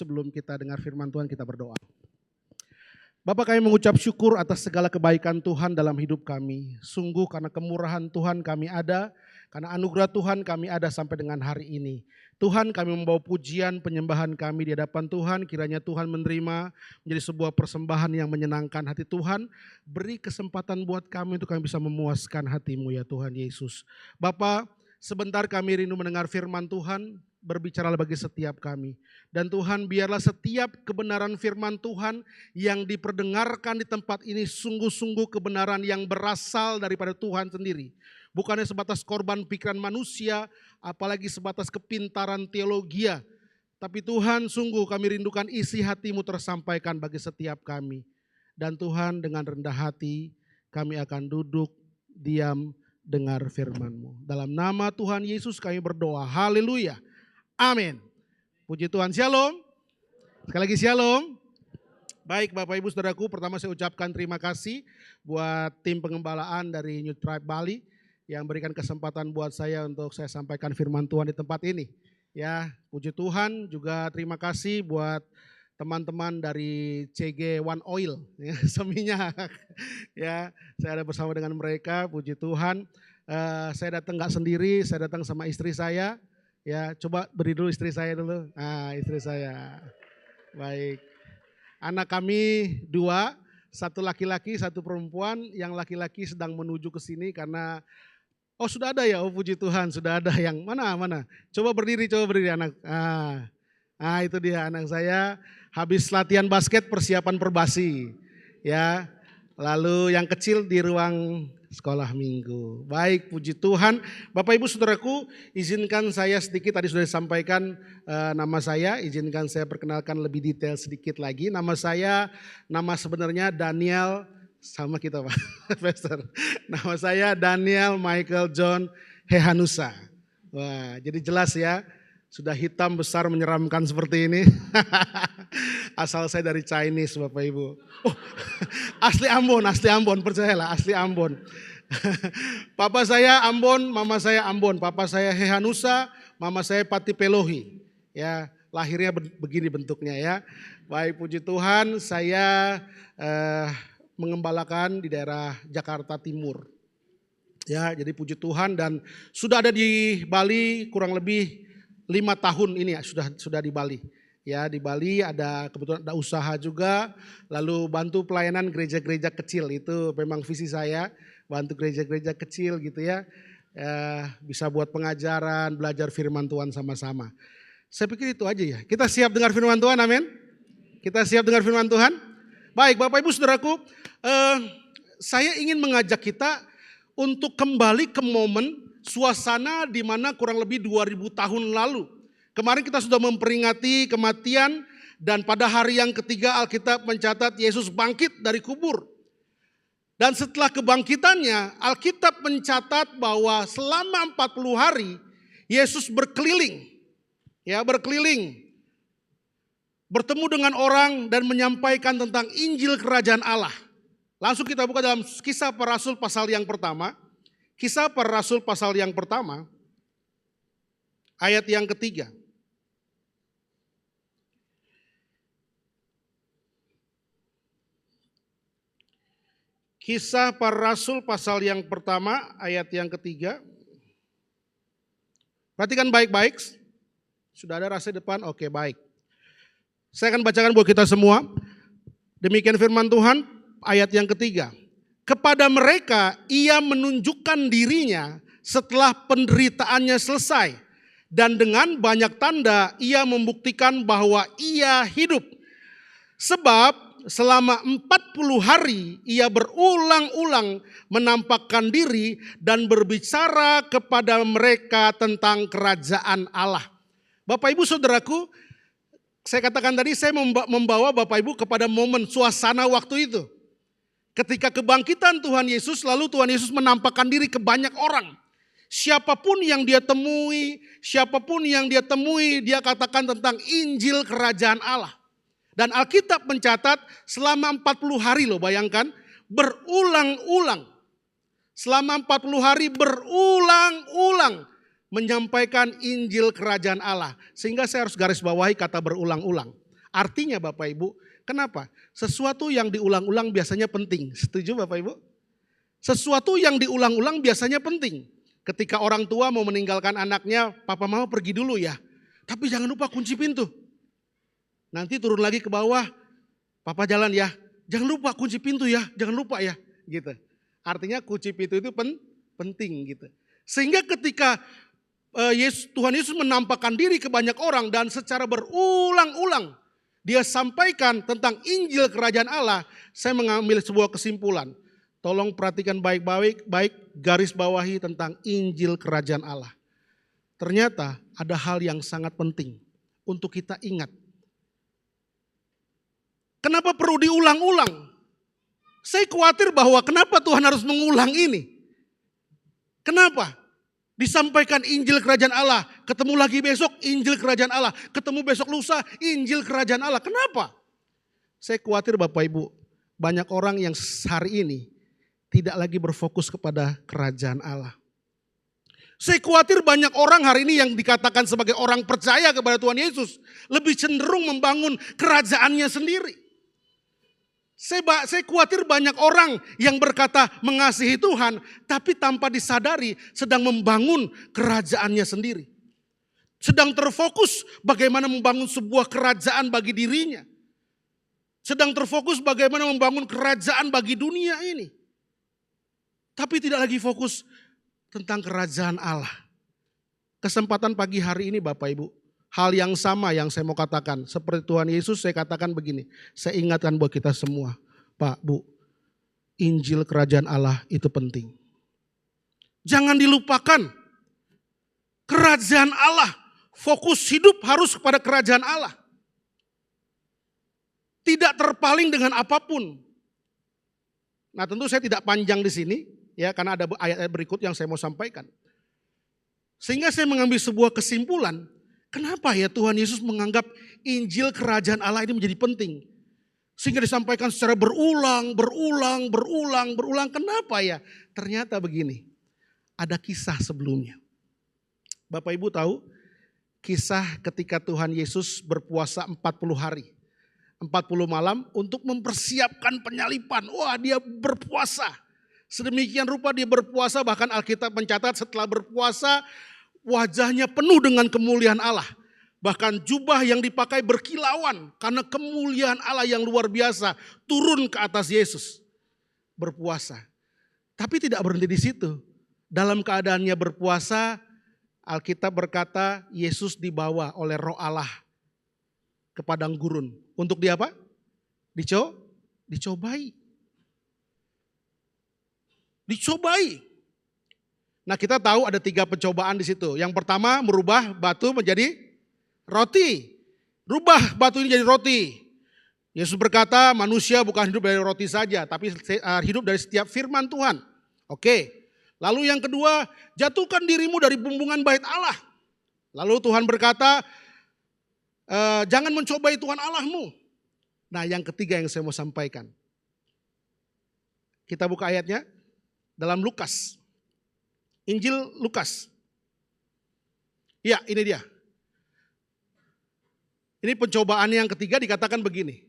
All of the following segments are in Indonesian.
Sebelum kita dengar firman Tuhan, kita berdoa. Bapak, kami mengucap syukur atas segala kebaikan Tuhan dalam hidup kami. Sungguh karena kemurahan Tuhan kami ada, karena anugerah Tuhan kami ada sampai dengan hari ini. Tuhan, kami membawa pujian penyembahan kami di hadapan Tuhan. Kiranya Tuhan menerima menjadi sebuah persembahan yang menyenangkan hati Tuhan. Beri kesempatan buat kami untuk kami bisa memuaskan hati-Mu ya Tuhan Yesus. Bapak, sebentar kami rindu mendengar firman Tuhan. Berbicaralah bagi setiap kami. Dan Tuhan, biarlah setiap kebenaran firman Tuhan yang diperdengarkan di tempat ini sungguh-sungguh kebenaran yang berasal daripada Tuhan sendiri. Bukannya sebatas korban pikiran manusia, apalagi sebatas kepintaran teologia. Tapi Tuhan, sungguh kami rindukan isi hati-Mu tersampaikan bagi setiap kami. Dan Tuhan, dengan rendah hati kami akan duduk, diam, dengar firman-Mu. Dalam nama Tuhan Yesus kami berdoa. Haleluya. Amin. Puji Tuhan. Shalom. Sekali lagi shalom. Baik Bapak Ibu Saudaraku, pertama saya ucapkan terima kasih buat tim pengembalaan dari New Tribe Bali yang berikan kesempatan buat saya untuk saya sampaikan firman Tuhan di tempat ini. Ya, puji Tuhan. Juga terima kasih buat teman-teman dari CG One Oil, ya, seminyak. Ya, saya ada bersama dengan mereka. Puji Tuhan. Saya datang nggak sendiri, saya datang sama istri saya. Ya, coba beri dulu istri saya dulu. Istri saya. Baik. Anak kami 2, satu laki-laki, satu perempuan. Yang laki-laki sedang menuju ke sini karena sudah ada ya. Puji Tuhan, sudah ada yang mana? Coba berdiri anak. Itu dia anak saya habis latihan basket persiapan perbasi. Ya. Lalu yang kecil di ruang sekolah minggu. Baik, puji Tuhan. Bapak Ibu Saudaraku, izinkan saya sedikit, tadi sudah disampaikan nama saya, izinkan saya perkenalkan lebih detail sedikit lagi. Nama sebenarnya Daniel, sama kita Pak, Pastor. Nama saya Daniel Michael John Hehanusa. Wah, jadi jelas ya, sudah hitam besar menyeramkan seperti ini. Asal saya dari Chinese Bapak Ibu. Asli Ambon, percayalah asli Ambon. Papa saya Ambon, mama saya Ambon. Papa saya Hehanusa, mama saya Pati Pelohi. Ya, lahirnya begini bentuknya ya. Baik, puji Tuhan, saya mengembalakan di daerah Jakarta Timur. Ya, jadi puji Tuhan dan sudah ada di Bali kurang lebih 5 tahun ini ya, sudah di Bali. Ya, di Bali kebetulan ada usaha juga, lalu bantu pelayanan gereja-gereja kecil, itu memang visi saya, bantu gereja-gereja kecil gitu ya, bisa buat pengajaran, belajar firman Tuhan sama-sama. Saya pikir itu aja ya, kita siap dengar firman Tuhan, amin? Kita siap dengar firman Tuhan? Baik Bapak Ibu Saudaraku, saya ingin mengajak kita untuk kembali ke momen suasana di mana kurang lebih 2000 tahun lalu. Kemarin kita sudah memperingati kematian dan pada hari yang ketiga Alkitab mencatat Yesus bangkit dari kubur. Dan setelah kebangkitannya Alkitab mencatat bahwa selama 40 hari Yesus berkeliling. Ya, berkeliling. Bertemu dengan orang dan menyampaikan tentang Injil Kerajaan Allah. Langsung kita buka dalam Kisah Para Rasul pasal yang pertama. Kisah Para Rasul pasal yang pertama, ayat yang ketiga. Kisah Para Rasul pasal yang pertama, ayat yang ketiga. Perhatikan baik-baik. Sudah ada rasa depan? Oke, baik. Saya akan bacakan buat kita semua. Demikian firman Tuhan, ayat yang ketiga. Kepada mereka ia menunjukkan dirinya setelah penderitaannya selesai. Dan dengan banyak tanda ia membuktikan bahwa ia hidup. Sebab selama 40 hari ia berulang-ulang menampakkan diri dan berbicara kepada mereka tentang kerajaan Allah. Bapak Ibu Saudaraku, saya katakan tadi saya membawa Bapak Ibu kepada momen suasana waktu itu. Ketika kebangkitan Tuhan Yesus, lalu Tuhan Yesus menampakkan diri ke banyak orang. Siapapun yang dia temui, dia katakan tentang Injil Kerajaan Allah. Dan Alkitab mencatat selama 40 hari loh, bayangkan, berulang-ulang. Selama 40 hari berulang-ulang menyampaikan Injil Kerajaan Allah. Sehingga saya harus garis bawahi kata berulang-ulang. Artinya Bapak Ibu, kenapa? Sesuatu yang diulang-ulang biasanya penting. Setuju Bapak Ibu? Sesuatu yang diulang-ulang biasanya penting. Ketika orang tua mau meninggalkan anaknya, papa mama pergi dulu ya. Tapi jangan lupa kunci pintu. Nanti turun lagi ke bawah, papa jalan ya. Jangan lupa kunci pintu ya, jangan lupa ya. Gitu. Artinya kunci pintu itu penting gitu. Sehingga ketika Tuhan Yesus menampakkan diri ke banyak orang dan secara berulang-ulang dia sampaikan tentang Injil Kerajaan Allah, saya mengambil sebuah kesimpulan. Tolong perhatikan baik-baik, garis bawahi tentang Injil Kerajaan Allah. Ternyata ada hal yang sangat penting untuk kita ingat. Kenapa perlu diulang-ulang? Saya khawatir bahwa kenapa Tuhan harus mengulang ini? Kenapa? Disampaikan Injil Kerajaan Allah, ketemu lagi besok Injil Kerajaan Allah, ketemu besok lusa Injil Kerajaan Allah. Kenapa? Saya khawatir Bapak Ibu, banyak orang yang hari ini tidak lagi berfokus kepada Kerajaan Allah. Saya khawatir banyak orang hari ini yang dikatakan sebagai orang percaya kepada Tuhan Yesus, lebih cenderung membangun kerajaannya sendiri. Saya khawatir banyak orang yang berkata mengasihi Tuhan, tapi tanpa disadari sedang membangun kerajaannya sendiri. Sedang terfokus bagaimana membangun sebuah kerajaan bagi dirinya. Sedang terfokus bagaimana membangun kerajaan bagi dunia ini. Tapi tidak lagi fokus tentang kerajaan Allah. Kesempatan pagi hari ini Bapak Ibu, hal yang sama yang saya mau katakan. Seperti Tuhan Yesus saya katakan begini. Saya ingatkan buat kita semua. Pak, Bu, Injil Kerajaan Allah itu penting. Jangan dilupakan. Kerajaan Allah. Fokus hidup harus kepada kerajaan Allah. Tidak terpaling dengan apapun. Nah tentu saya tidak panjang di sini. Ya, karena ada ayat-ayat berikut yang saya mau sampaikan. Sehingga saya mengambil sebuah kesimpulan. Kenapa ya Tuhan Yesus menganggap Injil Kerajaan Allah ini menjadi penting? Sehingga disampaikan secara berulang. Kenapa ya? Ternyata begini, ada kisah sebelumnya. Bapak Ibu tahu kisah ketika Tuhan Yesus berpuasa 40 hari. 40 malam untuk mempersiapkan penyalipan. Wah, dia berpuasa. Sedemikian rupa dia berpuasa, bahkan Alkitab mencatat setelah berpuasa wajahnya penuh dengan kemuliaan Allah. Bahkan jubah yang dipakai berkilauan karena kemuliaan Allah yang luar biasa turun ke atas Yesus berpuasa. Tapi tidak berhenti di situ. Dalam keadaannya berpuasa, Alkitab berkata Yesus dibawa oleh Roh Allah ke padang gurun. Untuk dia apa? Dicobai. Nah kita tahu ada 3 pencobaan di situ. Yang pertama merubah batu menjadi roti. Rubah batu ini jadi roti. Yesus berkata manusia bukan hidup dari roti saja, tapi hidup dari setiap firman Tuhan. Oke. Lalu yang kedua, jatuhkan dirimu dari bumbungan bait Allah. Lalu Tuhan berkata, jangan mencobai Tuhan Allahmu. Nah yang ketiga yang saya mau sampaikan. Kita buka ayatnya. Dalam Lukas, Injil Lukas. Ya ini dia. Ini pencobaan yang ketiga dikatakan begini.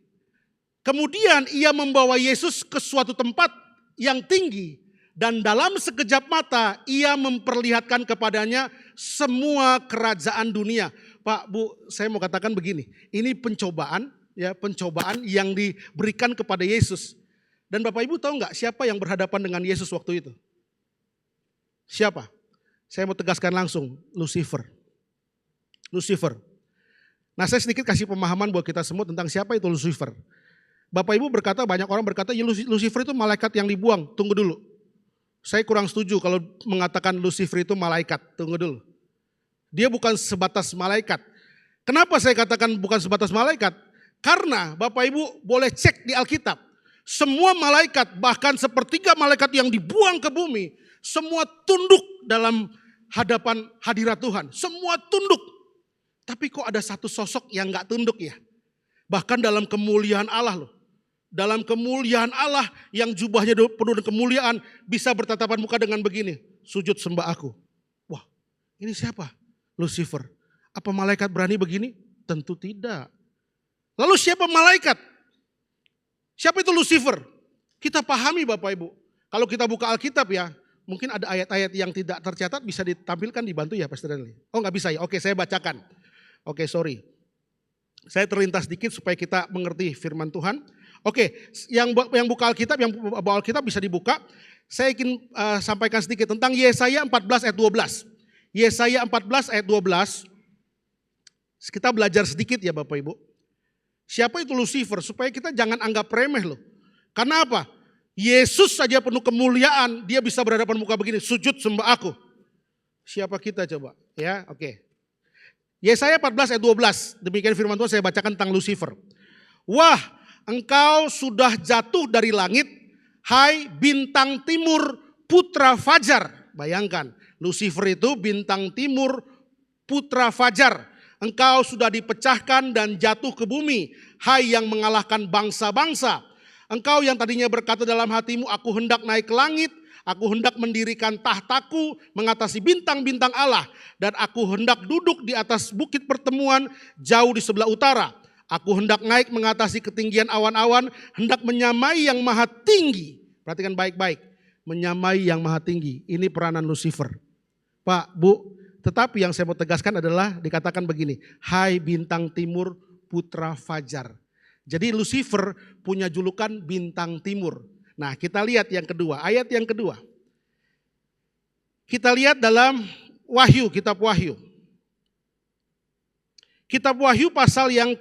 Kemudian ia membawa Yesus ke suatu tempat yang tinggi. Dan dalam sekejap mata ia memperlihatkan kepadanya semua kerajaan dunia. Pak, Bu, saya mau katakan begini. Ini pencobaan yang diberikan kepada Yesus. Dan Bapak Ibu tahu nggak siapa yang berhadapan dengan Yesus waktu itu? Siapa? Saya mau tegaskan langsung, Lucifer. Nah saya sedikit kasih pemahaman buat kita semua tentang siapa itu Lucifer. Bapak Ibu berkata, banyak orang berkata ya Lucifer itu malaikat yang dibuang. Tunggu dulu. Saya kurang setuju kalau mengatakan Lucifer itu malaikat. Tunggu dulu. Dia bukan sebatas malaikat. Kenapa saya katakan bukan sebatas malaikat? Karena Bapak Ibu boleh cek di Alkitab. Semua malaikat, bahkan sepertiga malaikat yang dibuang ke bumi, semua tunduk dalam hadapan hadirat Tuhan. Semua tunduk. Tapi kok ada satu sosok yang gak tunduk ya? Bahkan dalam kemuliaan Allah loh. Dalam kemuliaan Allah yang jubahnya penuh dengan kemuliaan, bisa bertatapan muka dengan begini, sujud sembah aku. Wah, ini siapa? Lucifer. Apa malaikat berani begini? Tentu tidak. Lalu siapa malaikat? Siapa itu Lucifer? Kita pahami Bapak Ibu. Kalau kita buka Alkitab ya, mungkin ada ayat-ayat yang tidak tercatat bisa ditampilkan, dibantu ya Pastor Daniel. Oh nggak bisa ya, oke saya bacakan. Oke sorry. Saya terlintas dikit supaya kita mengerti firman Tuhan. Oke, yang buka Alkitab, yang bawa Alkitab bisa dibuka. Saya ingin sampaikan sedikit tentang Yesaya 14 ayat 12. Yesaya 14 ayat 12. Kita belajar sedikit ya Bapak Ibu. Siapa itu Lucifer? Supaya kita jangan anggap remeh loh. Karena apa? Yesus saja penuh kemuliaan, dia bisa berhadapan muka begini, sujud sembah aku. Siapa kita coba? Ya, oke. Yesaya 14 ayat 12. Demikian firman Tuhan, saya bacakan tentang Lucifer. Wah, engkau sudah jatuh dari langit, hai bintang timur putra fajar. Bayangkan, Lucifer itu bintang timur putra fajar. Engkau sudah dipecahkan dan jatuh ke bumi, hai yang mengalahkan bangsa-bangsa. Engkau yang tadinya berkata dalam hatimu, aku hendak naik ke langit, aku hendak mendirikan tahtaku mengatasi bintang-bintang Allah, dan aku hendak duduk di atas bukit pertemuan jauh di sebelah utara. Aku hendak naik mengatasi ketinggian awan-awan, hendak menyamai yang maha tinggi. Perhatikan baik-baik, menyamai yang maha tinggi. Ini peranan Lucifer. Pak, Bu, tetapi yang saya mau tegaskan adalah dikatakan begini, hai bintang timur putra fajar. Jadi Lucifer punya julukan bintang timur. Nah kita lihat yang kedua, ayat yang kedua. Kita lihat dalam Wahyu, kitab Wahyu. Kitab Wahyu pasal yang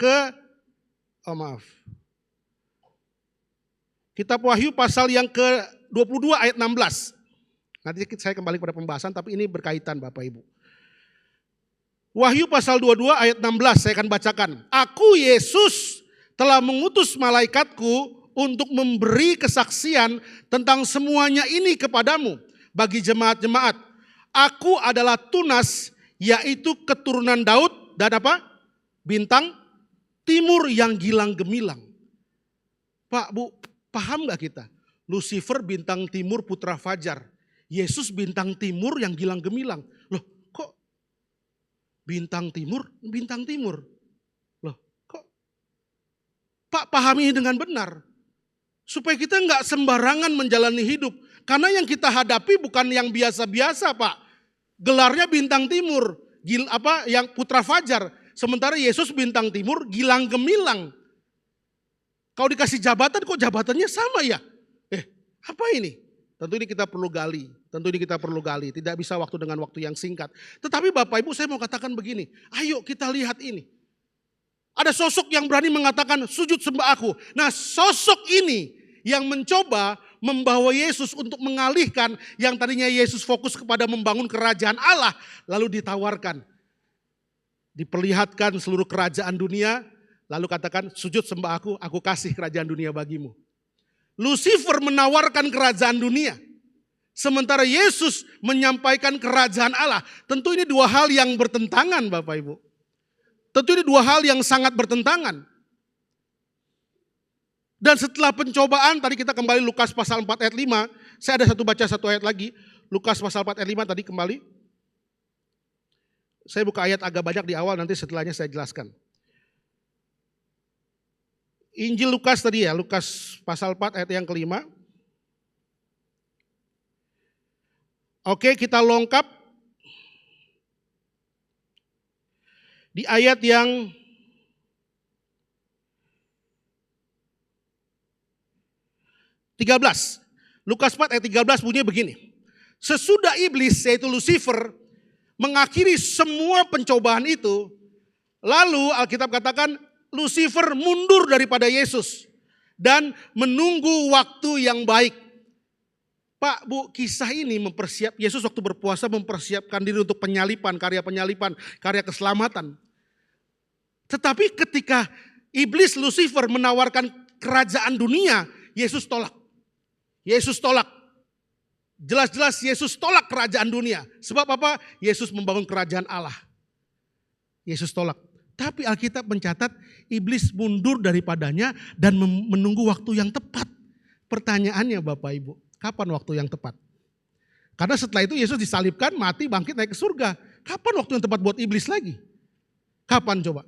Kitab Wahyu pasal yang ke-22 ayat 16. Nanti saya kembali pada pembahasan tapi ini berkaitan Bapak Ibu. Wahyu pasal 22 ayat 16 saya akan bacakan. Aku Yesus telah mengutus malaikatku untuk memberi kesaksian tentang semuanya ini kepadamu bagi jemaat-jemaat. Aku adalah Tunas, yaitu keturunan Daud dan apa? Bintang timur yang gilang gemilang. Pak, Bu, paham gak kita? Lucifer bintang timur putra fajar. Yesus bintang timur yang gilang gemilang. Loh, kok bintang timur? Bintang timur. Loh, kok? Pak, pahami dengan benar. Supaya kita nggak sembarangan menjalani hidup. Karena yang kita hadapi bukan yang biasa-biasa, Pak. Gelarnya bintang timur, yang putra fajar. Sementara Yesus bintang timur, gilang gemilang. Kalau dikasih jabatan, kok jabatannya sama ya? Apa ini? Tentu ini kita perlu gali. Tidak bisa waktu dengan waktu yang singkat. Tetapi Bapak Ibu saya mau katakan begini. Ayo kita lihat ini. Ada sosok yang berani mengatakan sujud sembah aku. Nah sosok ini yang mencoba membawa Yesus untuk mengalihkan yang tadinya Yesus fokus kepada membangun kerajaan Allah. Lalu ditawarkan. Diperlihatkan seluruh kerajaan dunia. Lalu katakan sujud sembah aku kasih kerajaan dunia bagimu. Lucifer menawarkan kerajaan dunia. Sementara Yesus menyampaikan kerajaan Allah. Tentu ini dua hal yang bertentangan Bapak Ibu. Tentu ini dua hal yang sangat bertentangan. Dan setelah pencobaan, tadi kita kembali Lukas pasal 4 ayat 5. Saya ada baca satu ayat lagi. Lukas pasal 4 ayat 5 tadi kembali. Saya buka ayat agak banyak di awal, nanti setelahnya saya jelaskan. Injil Lukas tadi ya, Lukas pasal 4 ayat yang kelima. Oke, kita lengkap di ayat yang (13). Lukas 4 ayat 13 bunyinya begini. Sesudah iblis yaitu Lucifer mengakhiri semua pencobaan itu, lalu Alkitab katakan Lucifer mundur daripada Yesus dan menunggu waktu yang baik. Pak, Bu, kisah ini Yesus waktu berpuasa mempersiapkan diri untuk penyalipan, karya keselamatan. Tetapi ketika iblis Lucifer menawarkan kerajaan dunia, Yesus tolak. Jelas-jelas Yesus tolak kerajaan dunia. Sebab apa? Yesus membangun kerajaan Allah. Yesus tolak. Tapi Alkitab mencatat iblis mundur daripadanya dan menunggu waktu yang tepat. Pertanyaannya Bapak Ibu, kapan waktu yang tepat? Karena setelah itu Yesus disalibkan, mati, bangkit, naik ke surga. Kapan waktu yang tepat buat iblis lagi? Kapan coba?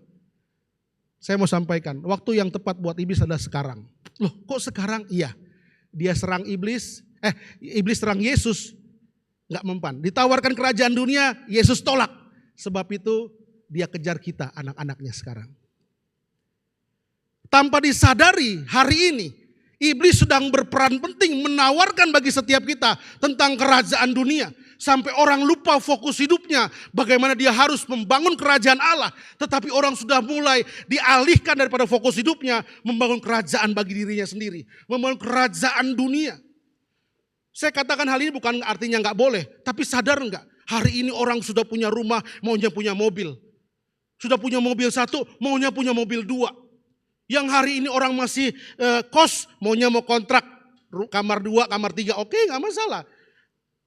Saya mau sampaikan, waktu yang tepat buat iblis adalah sekarang. Loh, kok sekarang? Iya, dia serang iblis, iblis serang Yesus, nggak mempan. Ditawarkan kerajaan dunia, Yesus tolak. Sebab itu dia kejar kita, anak-anaknya sekarang. Tanpa disadari hari ini, iblis sedang berperan penting menawarkan bagi setiap kita tentang kerajaan dunia. Sampai orang lupa fokus hidupnya, bagaimana dia harus membangun kerajaan Allah. Tetapi orang sudah mulai dialihkan daripada fokus hidupnya, membangun kerajaan bagi dirinya sendiri. Membangun kerajaan dunia. Saya katakan hal ini bukan artinya nggak boleh, tapi sadar nggak? Hari ini orang sudah punya rumah, maunya punya mobil. Sudah punya mobil satu, maunya punya mobil dua. Yang hari ini orang masih kos, maunya mau kontrak kamar 2, kamar 3, oke nggak masalah.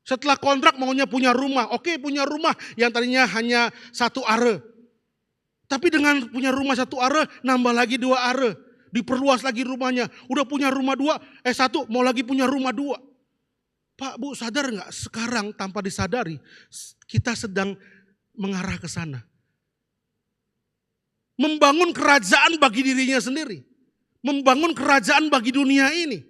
Setelah kontrak maunya punya rumah, oke punya rumah yang tadinya hanya 1 are. Tapi dengan punya rumah 1 are, nambah lagi 2 are. Diperluas lagi rumahnya, udah punya rumah 1, mau lagi punya rumah 2. Pak, Bu, sadar nggak sekarang tanpa disadari kita sedang mengarah ke sana. Membangun kerajaan bagi dirinya sendiri. Membangun kerajaan bagi dunia ini.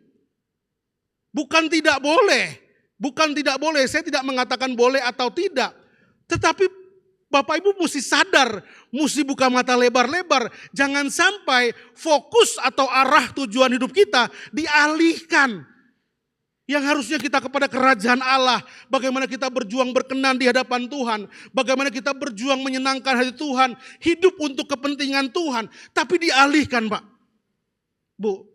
Bukan tidak boleh. Bukan tidak boleh, saya tidak mengatakan boleh atau tidak. Tetapi Bapak Ibu mesti sadar, mesti buka mata lebar-lebar. Jangan sampai fokus atau arah tujuan hidup kita dialihkan. Yang harusnya kita kepada kerajaan Allah. Bagaimana kita berjuang berkenan di hadapan Tuhan. Bagaimana kita berjuang menyenangkan hati Tuhan. Hidup untuk kepentingan Tuhan. Tapi dialihkan Pak. Bu,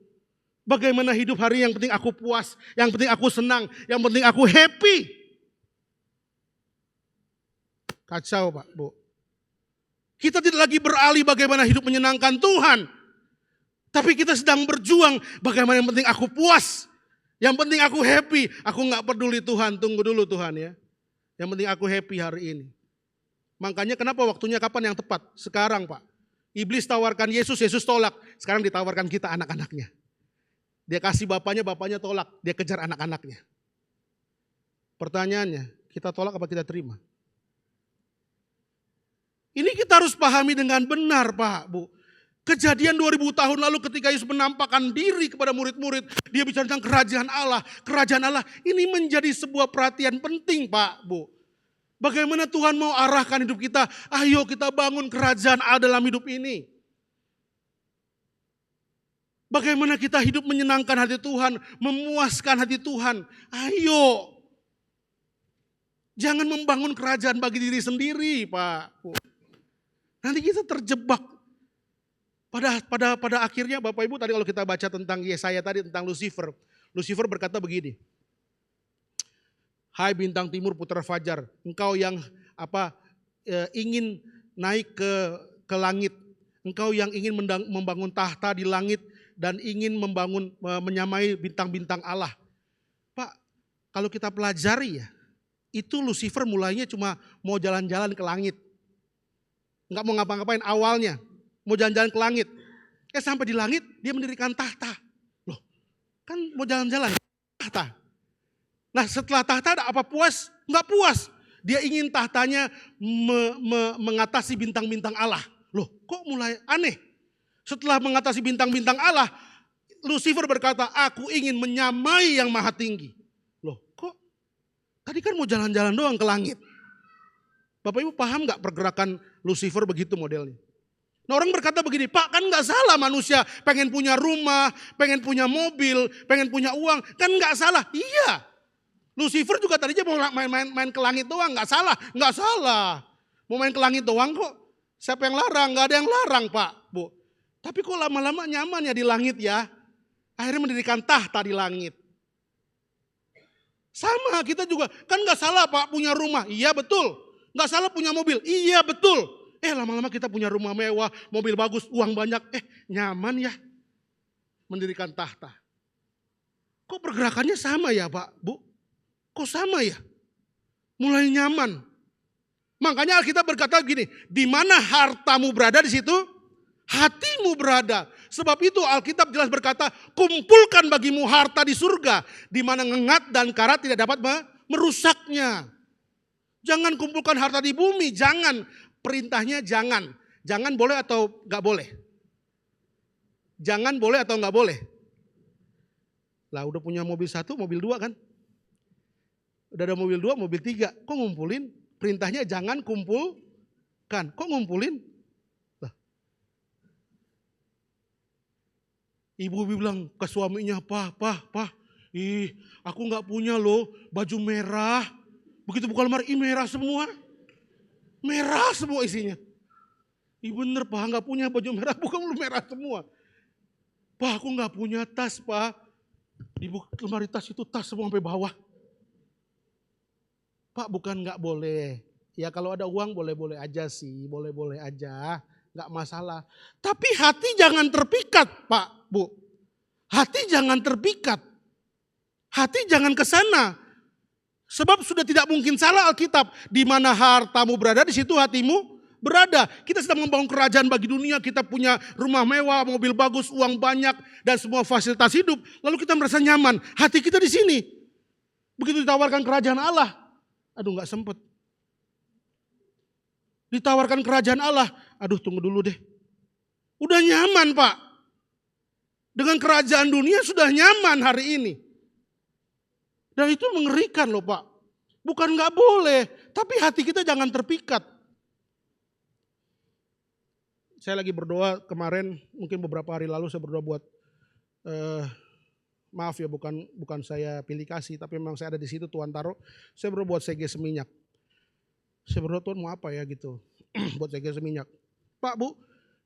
bagaimana hidup hari yang penting aku puas. Yang penting aku senang. Yang penting aku happy. Kacau Pak, Bu. Kita tidak lagi beralih bagaimana hidup menyenangkan Tuhan. Tapi kita sedang berjuang bagaimana yang penting aku puas. Yang penting aku happy, aku gak peduli Tuhan, tunggu dulu Tuhan ya. Yang penting aku happy hari ini. Makanya kenapa waktunya kapan yang tepat? Sekarang Pak. Iblis tawarkan Yesus, Yesus tolak. Sekarang ditawarkan kita anak-anaknya. Dia kasih bapaknya tolak. Dia kejar anak-anaknya. Pertanyaannya, kita tolak apa kita terima? Ini kita harus pahami dengan benar Pak, Bu. Kejadian 2000 tahun lalu ketika Yesus menampakkan diri kepada murid-murid. Dia bicara tentang kerajaan Allah. Kerajaan Allah ini menjadi sebuah perhatian penting Pak, Bu. Bagaimana Tuhan mau arahkan hidup kita. Ayo kita bangun kerajaan Allah dalam hidup ini. Bagaimana kita hidup menyenangkan hati Tuhan. Memuaskan hati Tuhan. Ayo. Jangan membangun kerajaan bagi diri sendiri Pak, Bu. Nanti kita terjebak. Pada akhirnya Bapak Ibu tadi kalau kita baca tentang Yesaya tadi tentang Lucifer. Lucifer berkata begini. Hai bintang timur putra fajar, engkau yang ingin naik ke langit. Engkau yang ingin membangun tahta di langit dan ingin menyamai bintang-bintang Allah. Pak, kalau kita pelajari ya, itu Lucifer mulainya cuma mau jalan-jalan ke langit. Enggak mau ngapa-ngapain awalnya. Mau jalan-jalan ke langit. Sampai di langit dia mendirikan tahta. Loh, kan mau jalan-jalan tahta. Nah setelah tahta ada apa puas? Enggak puas. Dia ingin tahtanya mengatasi bintang-bintang Allah. Loh, kok mulai aneh? Setelah mengatasi bintang-bintang Allah, Lucifer berkata, aku ingin menyamai yang maha tinggi. Loh, kok tadi kan mau jalan-jalan doang ke langit. Bapak Ibu paham gak pergerakan Lucifer begitu modelnya? Nah orang berkata begini, Pak kan gak salah manusia pengen punya rumah, pengen punya mobil, pengen punya uang. Kan gak salah, iya. Lucifer juga tadinya mau main ke langit doang, gak salah. Gak salah, mau main ke langit doang kok. Siapa yang larang? Gak ada yang larang Pak, Bu. Tapi kok lama-lama nyaman ya di langit ya. Akhirnya mendirikan tahta di langit. Sama kita juga, kan gak salah Pak punya rumah, iya betul. Gak salah punya mobil, iya betul. Lama-lama kita punya rumah mewah, mobil bagus, uang banyak. Nyaman ya mendirikan tahta. Kok pergerakannya sama ya Pak, Bu? Kok sama ya? Mulai nyaman. Makanya Alkitab berkata begini, di mana hartamu berada di situ, hatimu berada. Sebab itu Alkitab jelas berkata, kumpulkan bagimu harta di surga, di mana ngengat dan karat tidak dapat merusaknya. Jangan kumpulkan harta di bumi, jangan. Perintahnya jangan. Jangan boleh atau gak boleh? Jangan boleh atau nggak boleh? Lah udah punya mobil 1, mobil 2 kan? Udah ada mobil 2, mobil 3. Kok ngumpulin? Perintahnya jangan kumpulkan. Kok ngumpulin? Lah. Ibu bilang ke suaminya, Pak, aku nggak punya loh baju merah. Begitu buka lemari, merah semua. Merah semua isinya. Bener Pak, nggak punya baju merah, bukan merah semua. Pak, aku nggak punya tas Pak. Ibu lemari tas itu tas semua sampai bawah. Pak, bukan nggak boleh. Ya kalau ada uang boleh-boleh aja sih, boleh-boleh aja, nggak masalah. Tapi hati jangan terpikat Pak, Bu. Hati jangan terpikat. Hati jangan ke sana. Sebab sudah tidak mungkin salah Alkitab. Di mana hartamu berada, di situ hatimu berada. Kita sedang membangun kerajaan bagi dunia. Kita punya rumah mewah, mobil bagus, uang banyak, dan semua fasilitas hidup. Lalu kita merasa nyaman. Hati kita di sini. Begitu ditawarkan kerajaan Allah, aduh nggak sempet. Ditawarkan kerajaan Allah, aduh tunggu dulu deh. Udah nyaman Pak. Dengan kerajaan dunia sudah nyaman hari ini. Dan itu mengerikan loh Pak. Bukan nggak boleh, tapi hati kita jangan terpikat. Saya lagi berdoa kemarin, mungkin beberapa hari lalu saya berdoa buat, maaf ya bukan saya pilih kasih, tapi memang saya ada di situ Tuhan taruh. Saya berdoa buat CG Seminyak. Saya berdoa Tuhan mau apa ya gitu, buat CG Seminyak. Pak Bu,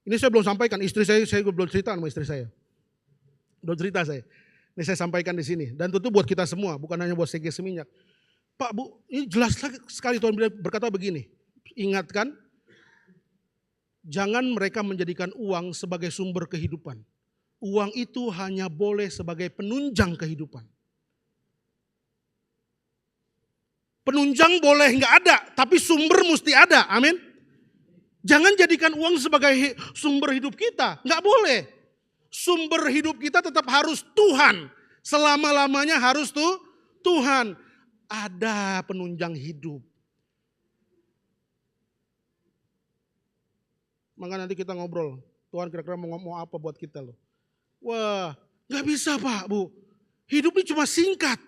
ini saya belum sampaikan, istri saya belum cerita sama istri saya. Belum cerita saya. Ini saya sampaikan di sini. Dan tentu buat kita semua, bukan hanya buat CG Seminyak. Pak Bu, ini jelas sekali Tuhan berkata begini. Ingatkan, jangan mereka menjadikan uang sebagai sumber kehidupan. Uang itu hanya boleh sebagai penunjang kehidupan. Penunjang boleh nggak ada, tapi sumber mesti ada. Amin. Jangan jadikan uang sebagai sumber hidup kita. Nggak boleh. Sumber hidup kita tetap harus Tuhan. Selama-lamanya harus Tuhan. Ada penunjang hidup. Maka nanti kita ngobrol. Tuhan kira-kira mau apa buat kita loh. Wah, gak bisa Pak, Bu. Hidup ini cuma singkat.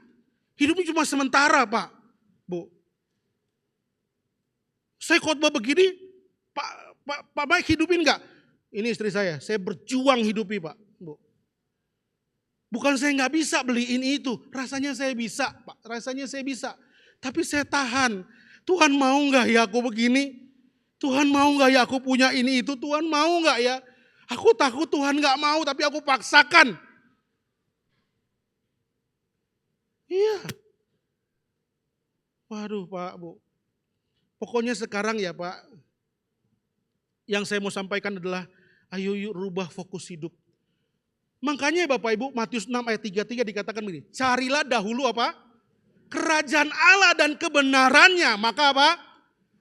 Hidup ini cuma sementara Pak, Bu. Saya khotbah begini, Pak Mike hidupin gak? Ini istri saya berjuang hidupi Pak, Bu. Bukan saya gak bisa beliin itu, rasanya saya bisa Pak, rasanya saya bisa. Tapi saya tahan, Tuhan mau gak ya aku begini? Tuhan mau gak ya aku punya ini itu? Tuhan mau gak ya? Aku takut Tuhan gak mau tapi aku paksakan. Iya. Waduh Pak, Bu. Pokoknya sekarang ya Pak, yang saya mau sampaikan adalah ayo yuk rubah fokus hidup. Makanya Bapak Ibu Matius 6 ayat 33 dikatakan begini, carilah dahulu apa? Kerajaan Allah dan kebenarannya, maka apa?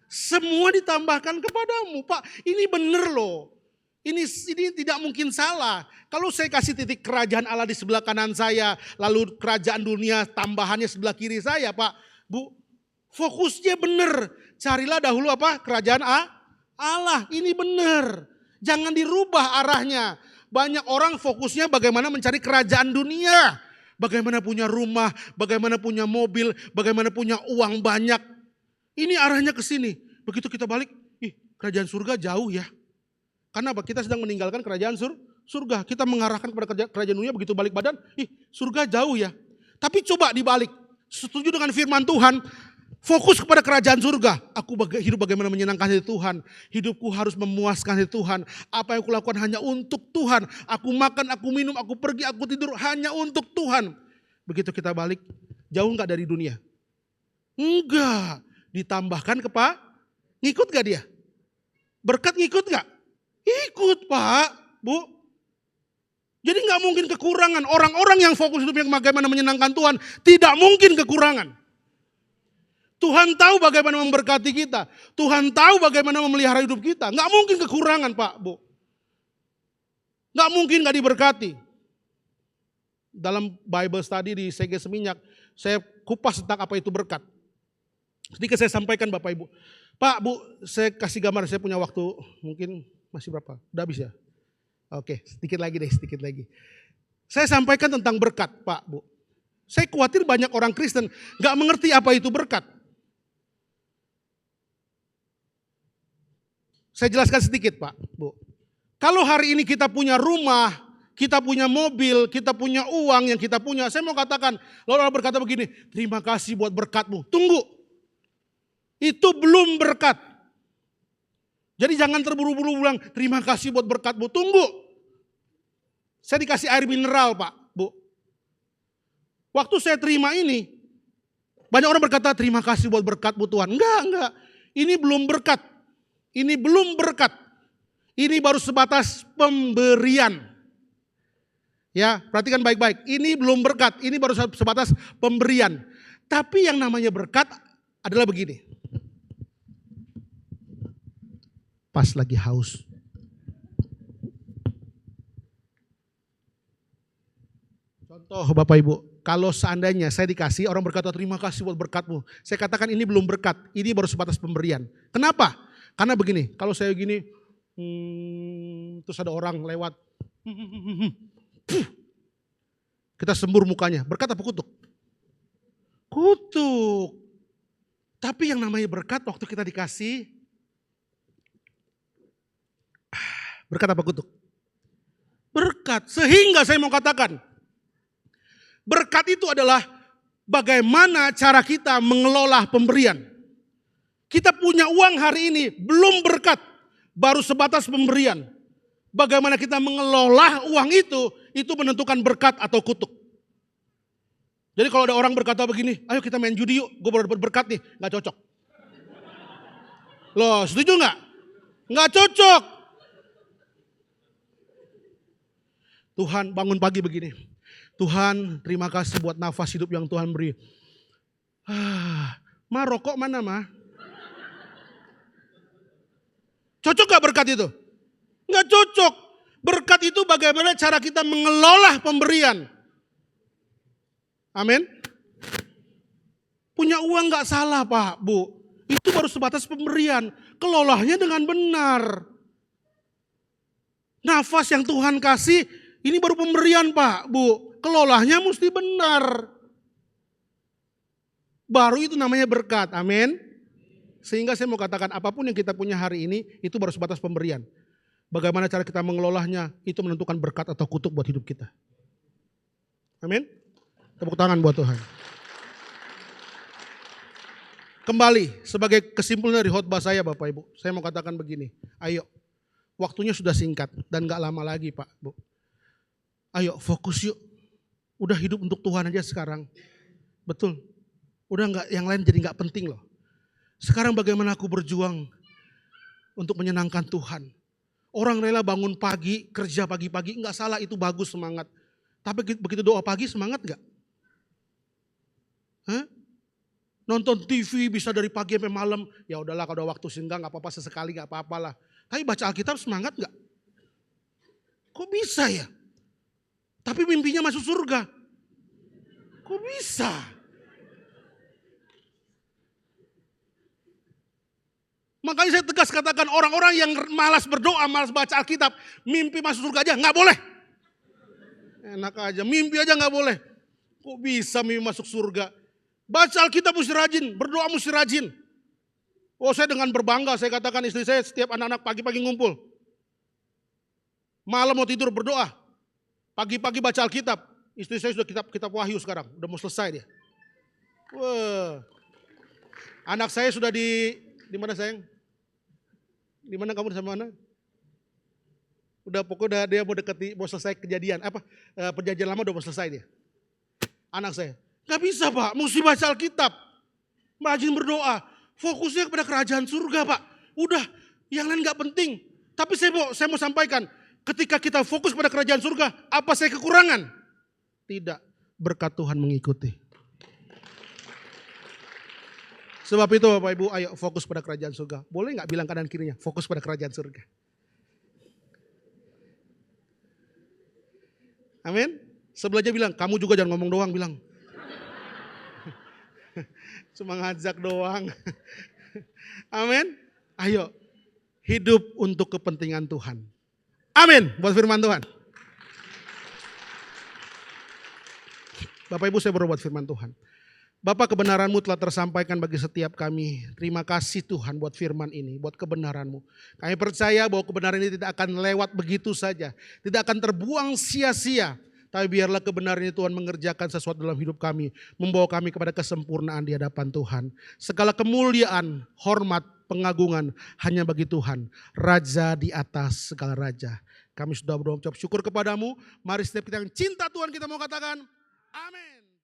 Semua ditambahkan kepadamu. Pak, ini benar loh. Ini tidak mungkin salah. Kalau saya kasih titik kerajaan Allah di sebelah kanan saya, lalu kerajaan dunia tambahannya sebelah kiri saya, Pak, Bu, fokusnya benar. Carilah dahulu apa? Kerajaan Allah. Ini benar. Jangan dirubah arahnya. Banyak orang fokusnya bagaimana mencari kerajaan dunia. Bagaimana punya rumah, bagaimana punya mobil, bagaimana punya uang banyak. Ini arahnya ke sini. Begitu kita balik, kerajaan surga jauh ya. Karena apa? Kita sedang meninggalkan kerajaan surga. Kita mengarahkan kepada kerajaan dunia, begitu balik badan, surga jauh ya. Tapi coba dibalik, setuju dengan firman Tuhan, fokus kepada kerajaan surga. Aku hidup bagaimana menyenangkan hati Tuhan. Hidupku harus memuaskan hati Tuhan. Apa yang aku lakukan hanya untuk Tuhan. Aku makan, aku minum, aku pergi, aku tidur hanya untuk Tuhan. Begitu kita balik, jauh enggak dari dunia? Enggak. Ditambahkan ngikut gak dia? Berkat ngikut gak? Ikut Pak, Bu. Jadi gak mungkin kekurangan. Orang-orang yang fokus hidupnya bagaimana menyenangkan Tuhan, tidak mungkin kekurangan. Tuhan tahu bagaimana memberkati kita. Tuhan tahu bagaimana memelihara hidup kita. Gak mungkin kekurangan Pak, Bu. Gak mungkin gak diberkati. Dalam Bible study di CG Seminyak, saya kupas tentang apa itu berkat. Sedikit saya sampaikan Bapak Ibu. Pak, Bu, saya kasih gambar, saya punya waktu mungkin masih berapa? Udah habis ya? Oke, sedikit lagi deh, sedikit lagi. Saya sampaikan tentang berkat, Pak, Bu. Saya khawatir banyak orang Kristen gak mengerti apa itu berkat. Saya jelaskan sedikit, Pak, Bu. Kalau hari ini kita punya rumah, kita punya mobil, kita punya uang yang kita punya. Saya mau katakan, lalu orang berkata begini, terima kasih buat berkatmu. Tunggu, itu belum berkat. Jadi jangan terburu-buru bilang, terima kasih buat berkatmu. Tunggu. Saya dikasih air mineral, Pak, Bu. Waktu saya terima ini, banyak orang berkata, terima kasih buat berkatmu Tuhan. Enggak. Ini belum berkat. Ini belum berkat. Ini baru sebatas pemberian. Ya, perhatikan baik-baik. Ini belum berkat. Ini baru sebatas pemberian. Tapi yang namanya berkat adalah begini. Pas lagi haus. Contoh Bapak Ibu, kalau seandainya saya dikasih, orang berkata terima kasih buat berkatmu. Saya katakan ini belum berkat, ini baru sebatas pemberian. Kenapa? Karena begini, kalau saya gini, terus ada orang lewat, kita sembur mukanya, berkat apa kutuk? Kutuk. Tapi yang namanya berkat waktu kita dikasih, berkat apa kutuk? Berkat. Sehingga saya mau katakan, berkat itu adalah bagaimana cara kita mengelola pemberian. Kita punya uang hari ini belum berkat, baru sebatas pemberian. Bagaimana kita mengelola uang itu menentukan berkat atau kutuk. Jadi kalau ada orang berkata begini, ayo kita main judi yuk, gue baru berkat nih, gak cocok. Loh, setuju gak? Gak cocok. Tuhan bangun pagi begini. Tuhan terima kasih buat nafas hidup yang Tuhan beri. Ma rokok mana ma? Cocok gak berkat itu? Gak cocok. Berkat itu bagaimana cara kita mengelola pemberian. Amin. Punya uang gak salah Pak, Bu. Itu baru sebatas pemberian. Kelolanya dengan benar. Nafas yang Tuhan kasih, ini baru pemberian Pak, Bu. Kelolanya mesti benar. Baru itu namanya berkat, amin. Sehingga saya mau katakan apapun yang kita punya hari ini, itu baru sebatas pemberian. Bagaimana cara kita mengelolanya, itu menentukan berkat atau kutuk buat hidup kita. Amin. Tepuk tangan buat Tuhan. Kembali, sebagai kesimpulan dari khotbah saya Bapak Ibu, saya mau katakan begini, ayo, waktunya sudah singkat dan gak lama lagi Pak, Bu. Ayo fokus yuk. Udah hidup untuk Tuhan aja sekarang. Betul. Udah enggak, yang lain jadi enggak penting loh. Sekarang bagaimana aku berjuang untuk menyenangkan Tuhan. Orang rela bangun pagi, kerja pagi-pagi, enggak salah, itu bagus, semangat. Tapi begitu doa pagi semangat enggak? Hah? Nonton TV bisa dari pagi sampai malam, ya udahlah kalau ada waktu senggang enggak apa-apa, sesekali enggak apa-apalah. Tapi baca Alkitab semangat enggak? Kok bisa ya? Tapi mimpinya masuk surga. Kok bisa? Makanya saya tegas katakan orang-orang yang malas berdoa, malas baca Alkitab, mimpi masuk surga aja nggak boleh. Enak aja, mimpi aja nggak boleh. Kok bisa mimpi masuk surga? Baca Alkitab mesti rajin, berdoa mesti rajin. Oh saya dengan berbangga saya katakan istri saya setiap anak-anak pagi-pagi ngumpul. Malam mau tidur berdoa. Pagi-pagi baca Alkitab. Istri saya sudah kitab Wahyu sekarang. Udah mau selesai dia. Wah. Anak saya sudah di mana sayang? Di mana kamu sama mana? Udah pokoknya dia mau selesai kejadian. Perjanjian lama udah mau selesai dia. Anak saya. Gak bisa Pak, mesti baca Alkitab. Rajin berdoa. Fokusnya kepada kerajaan surga Pak. Udah, yang lain gak penting. Tapi saya mau sampaikan. Ketika kita fokus pada kerajaan surga, apa saya kekurangan? Tidak, berkat Tuhan mengikuti. Sebab itu Bapak Ibu, ayo fokus pada kerajaan surga. Boleh gak bilang kanan kirinya, fokus pada kerajaan surga. Amin. Sebelahnya bilang, kamu juga jangan ngomong doang, bilang. Cuma ngajak doang. Amin. Ayo, hidup untuk kepentingan Tuhan. Amin buat firman Tuhan. Bapak Ibu, saya berdoa buat firman Tuhan. Bapak, kebenaran-Mu telah tersampaikan bagi setiap kami. Terima kasih Tuhan buat firman ini, buat kebenaran-Mu. Kami percaya bahwa kebenaran ini tidak akan lewat begitu saja. Tidak akan terbuang sia-sia. Tapi biarlah kebenaran ini Tuhan mengerjakan sesuatu dalam hidup kami. Membawa kami kepada kesempurnaan di hadapan Tuhan. Segala kemuliaan, hormat, pengagungan hanya bagi Tuhan. Raja di atas segala raja. Kami sudah berdoa ucap syukur kepadamu. Mari setiap kita yang cinta Tuhan kita mau katakan, amin.